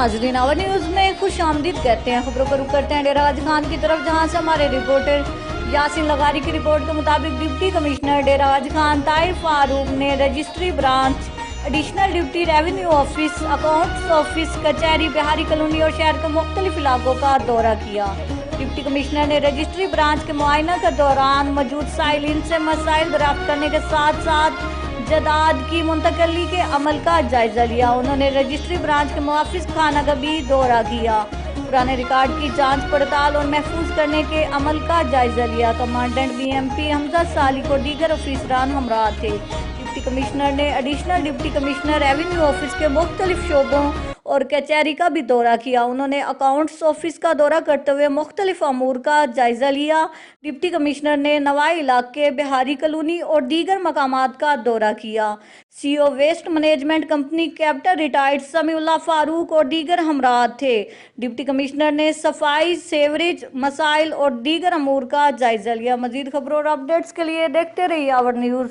नाजरीन, our news में खुश आमदीद कहते हैं। खबरों पर रुख करते हैं डेरा गाजी खान की तरफ, जहां से हमारे रिपोर्टर यासिन लगारी की रिपोर्ट के मुताबिक डिप्टी कमिश्नर डेरा गाजी खान ताहिर फारूक ने registry branch, additional deputy revenue office, accounts office, कचहरी, बिहारी कॉलोनी और शहर के मुख्तलिफ इलाकों का दौरा किया। डिप्टी कमिश्नर ने रजिस्ट्री ब्रांच के मुआयना के दौरान मौजूद साइलिन से मसाइल दराफ्त करने के साथ साथ जदाद की मुंतकली के अमल का जायजा लिया। उन्होंने रजिस्ट्री ब्रांच के मुआफिस खाना का भी दौरा किया, पुराने रिकॉर्ड की जांच पड़ताल और महफूज करने के अमल का जायजा लिया। कमांडेंट बीएमपी हमजा सालिक और दीगर अफसरान हमरा थे। डिप्टी कमिश्नर ने additional deputy commissioner revenue office के मुख्तलिफ शोबों और कचहरी का भी दौरा किया। उन्होंने अकाउंट्स ऑफिस का दौरा करते हुए मुख्तलिफ अमूर का जायजा लिया। डिप्टी कमिश्नर ने नवाई इलाके, बिहारी कॉलोनी और दीगर मकामात का दौरा किया। CEO waste management company capital retired Samiullah Farooq और दीगर हमरा थे। डिप्टी कमिश्नर ने सफाई, सेवरेज मसाइल और दीगर अमूर का जायजा लिया। मजीद खबरों और अपडेट्स के लिए देखते रहिए आवर न्यूज़।